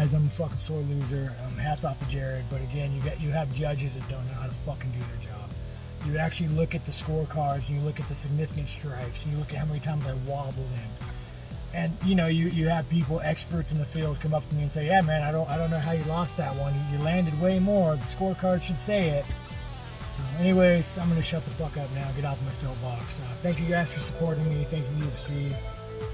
guys, I'm a fucking sore loser. Hats off to Jared, but again, you have judges that don't know how to fucking do their job. You actually look at the scorecards, and you look at the significant strikes, and you look at how many times I wobbled in. And you have people, experts in the field, come up to me and say, "Yeah, man, I don't know how you lost that one. You landed way more. The scorecard should say it." So, anyways, I'm gonna shut the fuck up now. Get off my soapbox. Thank you guys for supporting me. Thank you, UFC.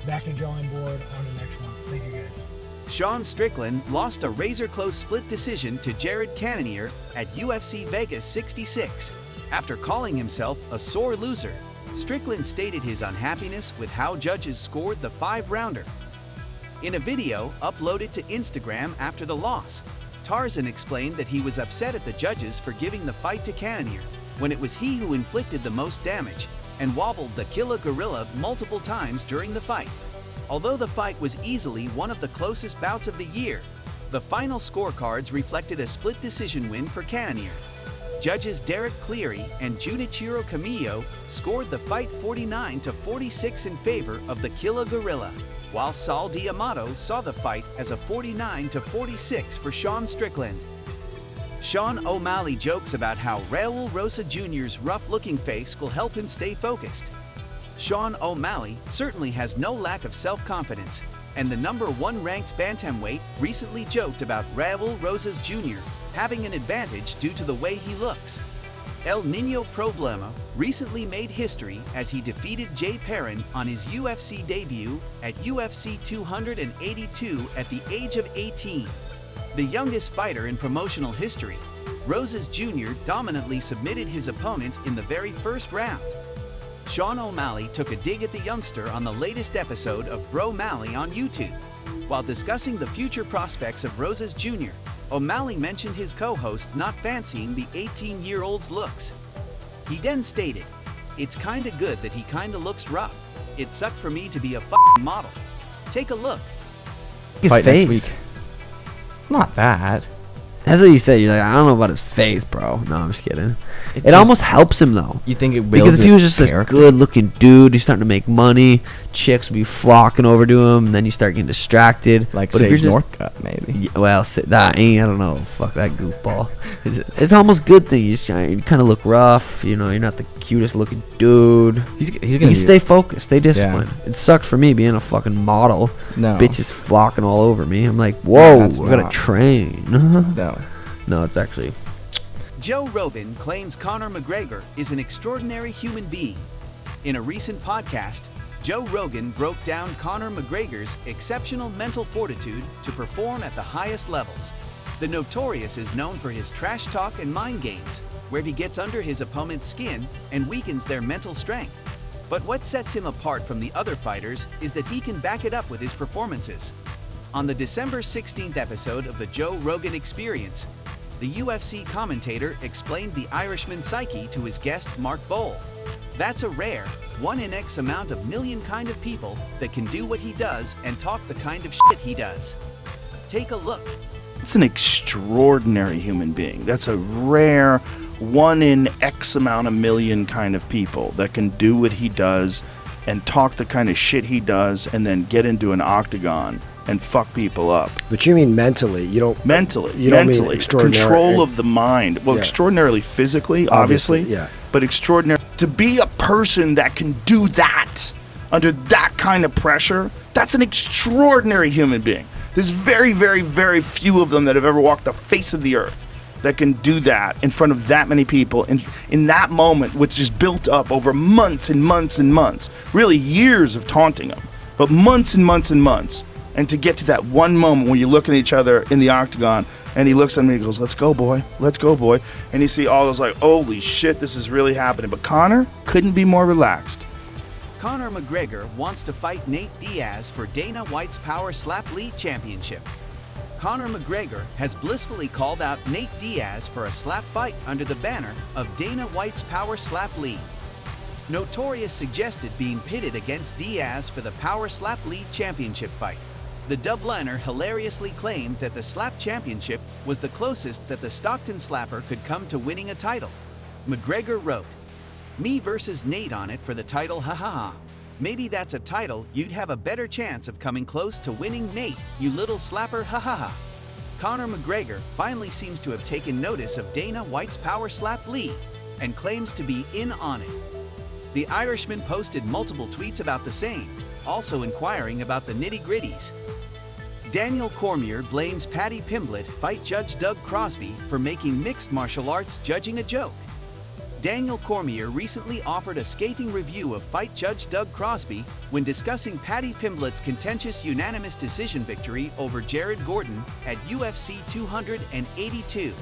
Back to drawing board on the next one. Thank you guys. Sean Strickland lost a razor-close split decision to Jared Cannonier at UFC Vegas 66 after calling himself a sore loser. Strickland stated his unhappiness with how judges scored the 5-rounder. In a video uploaded to Instagram after the loss, Tarzan explained that he was upset at the judges for giving the fight to Cannonier when it was he who inflicted the most damage and wobbled the Killer Gorilla multiple times during the fight. Although the fight was easily one of the closest bouts of the year, the final scorecards reflected a split decision win for Cannonier. Judges Derek Cleary and Junichiro Kamijo scored the fight 49-46 in favor of the Killer Gorilla, while Saul D'Amato saw the fight as a 49-46 for Sean Strickland. Sean O'Malley jokes about how Raul Rosa Jr.'s rough-looking face will help him stay focused. Sean O'Malley certainly has no lack of self-confidence, and the #1 ranked bantamweight recently joked about Raul Rosa Jr. having an advantage due to the way he looks. El Niño Problema recently made history as he defeated Jay Perrin on his UFC debut at UFC 282 at the age of 18. The youngest fighter in promotional history, Rosas Jr. dominantly submitted his opponent in the very first round. Sean O'Malley took a dig at the youngster on the latest episode of Bro Malley on YouTube. While discussing the future prospects of Rosas Jr., O'Malley mentioned his co-host not fancying the 18-year-old's looks. He then stated, "It's kinda good that he kinda looks rough. It sucked for me to be a f***ing model. Take a look." His Fight face. next week. Not that. That's what you said. You're like, I don't know about his face, bro. No, I'm just kidding. It almost helps him, though. You think it Because if he was just this character? good-looking dude, he's starting to make money, chicks will be flocking over to him, and then you start getting distracted. Like but if Sage you're just, Northcutt, maybe. yeah, well, that ain't, I don't know. Fuck that goofball. It's almost good thing. You kind of look rough. You're not the cutest-looking dude. He's You gonna stay focused, stay disciplined. Yeah. It sucked for me being a fucking model. No. Bitches flocking all over me. I'm like, whoa, that's I gotta not- train. No. No, it's actually. Joe Rogan claims Conor McGregor is an extraordinary human being. In a recent podcast, Joe Rogan broke down Conor McGregor's exceptional mental fortitude to perform at the highest levels. The Notorious is known for his trash talk and mind games, where he gets under his opponent's skin and weakens their mental strength. But what sets him apart from the other fighters is that he can back it up with his performances. On the December 16th episode of the Joe Rogan Experience, the UFC commentator explained the Irishman's psyche to his guest Mark Boal. That's a rare, 1 in X amount of million kind of people that can do what he does and talk the kind of shit he does. Take a look. It's an extraordinary human being. That's a rare 1 in X amount of million kind of people that can do what he does and talk the kind of shit he does and then get into an octagon and fuck people up. But you mean mentally? You don't Mentally. You don't mean mentally. extraordinary. Control of the mind. Well, Yeah. extraordinarily physically, obviously. Yeah. But extraordinary. To be a person that can do that under that kind of pressure, that's an extraordinary human being. There's very, very, very few of them that have ever walked the face of the earth that can do that in front of that many people in that moment, which is built up over months and months and months. Really years of taunting them, but months and months and months. And to get to that one moment when you're looking at each other in the octagon and he looks at me and goes, "Let's go, boy. Let's go, boy." And you see all those like, holy shit, this is really happening. But Conor couldn't be more relaxed. Conor McGregor wants to fight Nate Diaz for Dana White's Power Slap League Championship. Conor McGregor has blissfully called out Nate Diaz for a slap fight under the banner of Dana White's Power Slap League. Notorious suggested being pitted against Diaz for the Power Slap League Championship fight. The Dubliner hilariously claimed that the slap championship was the closest that the Stockton slapper could come to winning a title. McGregor wrote, "Me versus Nate on it for the title, ha ha ha. Maybe that's a title you'd have a better chance of coming close to winning, Nate, you little slapper, ha ha ha." Conor McGregor finally seems to have taken notice of Dana White's power slap lead and claims to be in on it. The Irishman posted multiple tweets about the same, also inquiring about the nitty-gritties. Daniel Cormier blames Paddy Pimblett fight judge Doug Crosby for making mixed martial arts judging a joke. Daniel Cormier recently offered a scathing review of fight judge Doug Crosby when discussing Paddy Pimblett's contentious unanimous decision victory over Jared Gordon at UFC 282.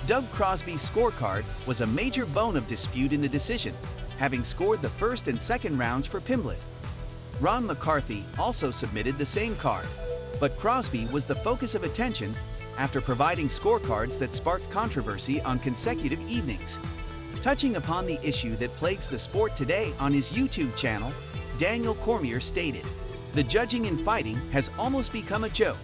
Doug Crosby's scorecard was a major bone of dispute in the decision, having scored the first and second rounds for Pimblett. Ron McCarthy also submitted the same card, but Crosby was the focus of attention after providing scorecards that sparked controversy on consecutive evenings. Touching upon the issue that plagues the sport today on his YouTube channel, Daniel Cormier stated, "The judging in fighting has almost become a joke.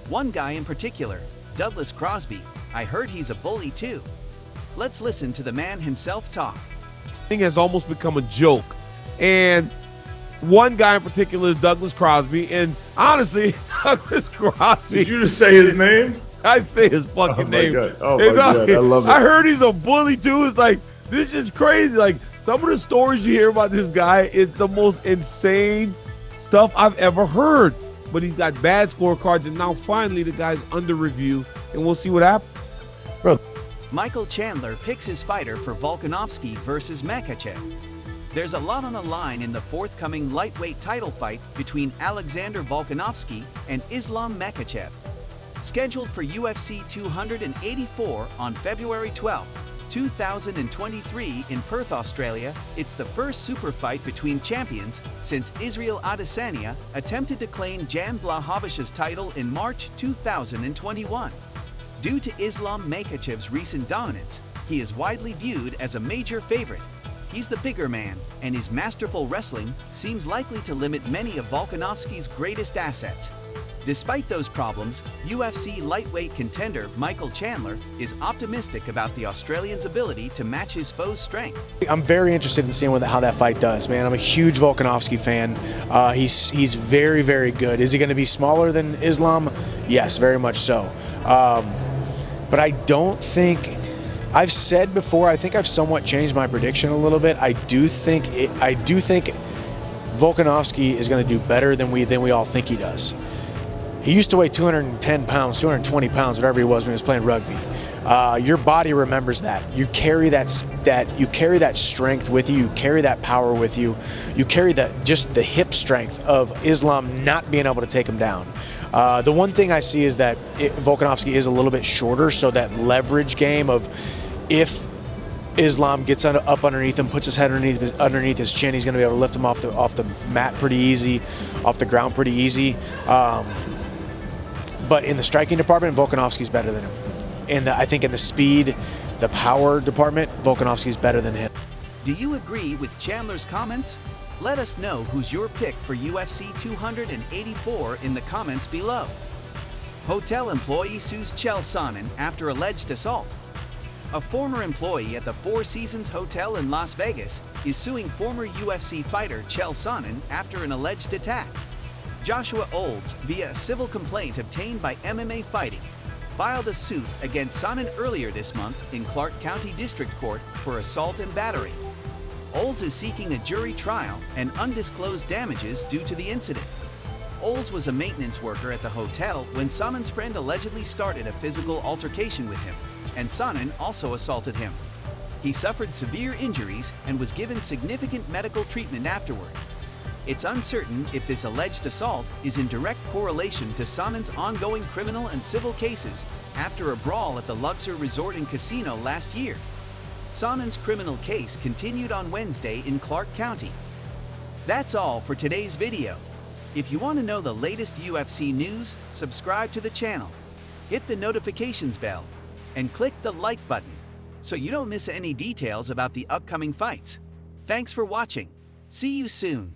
One guy in particular, Douglas Crosby, I heard he's a bully too." Let's listen to the man himself talk. Thing has almost become a joke, and one guy in particular is Douglas Crosby, and honestly, Douglas Crosby. Did you just say his name? I say his fucking name. God. Oh my God, I love it. I heard he's a bully too. It's like, this is crazy. Like, some of the stories you hear about this guy is the most insane stuff I've ever heard. But he's got bad scorecards, and now finally the guy's under review, and we'll see what happens. Bro. Michael Chandler picks his fighter for Volkanovski versus Makhachev. There's a lot on the line in the forthcoming lightweight title fight between Alexander Volkanovski and Islam Makhachev. Scheduled for UFC 284 on February 12, 2023 in Perth, Australia, it's the first super fight between champions since Israel Adesanya attempted to claim Jan Blachowicz' title in March 2021. Due to Islam Makhachev's recent dominance, he is widely viewed as a major favorite. He's the bigger man, and his masterful wrestling seems likely to limit many of Volkanovski's greatest assets. Despite those problems, UFC lightweight contender Michael Chandler is optimistic about the Australian's ability to match his foe's strength. I'm very interested in seeing how that fight does, man. I'm a huge Volkanovski fan. He's very, very good. Is he going to be smaller than Islam? Yes, very much so. But I don't think, I've said before, I think I've somewhat changed my prediction a little bit. I do think Volkanovski is going to do better than we all think he does. He used to weigh 210 pounds, 220 pounds, whatever he was when he was playing rugby. Your body remembers that. You carry that strength with you. You carry that power with you. You carry just the hip strength of Islam not being able to take him down. The one thing I see is that Volkanovski is a little bit shorter, so that leverage game of if Islam gets up underneath him, puts his head underneath his chin, he's going to be able to lift him off the mat pretty easy, off the ground pretty easy. But in the striking department, Volkanovski's better than him. I think in the speed, the power department, Volkanovski's better than him. Do you agree with Chandler's comments? Let us know who's your pick for UFC 284 in the comments below. Hotel employee sues Chael Sonnen after alleged assault. A former employee at the Four Seasons Hotel in Las Vegas is suing former UFC fighter Chael Sonnen after an alleged attack. Joshua Olds, via a civil complaint obtained by MMA Fighting, filed a suit against Sonnen earlier this month in Clark County District Court for assault and battery. Olds is seeking a jury trial and undisclosed damages due to the incident. Olds was a maintenance worker at the hotel when Sonnen's friend allegedly started a physical altercation with him, and Sonnen also assaulted him. He suffered severe injuries and was given significant medical treatment afterward. It's uncertain if this alleged assault is in direct correlation to Sonnen's ongoing criminal and civil cases after a brawl at the Luxor Resort and Casino last year. Sonnen's criminal case continued on Wednesday in Clark County. That's all for today's video. If you want to know the latest UFC news, subscribe to the channel, hit the notifications bell, and click the like button so you don't miss any details about the upcoming fights. Thanks for watching. See you soon.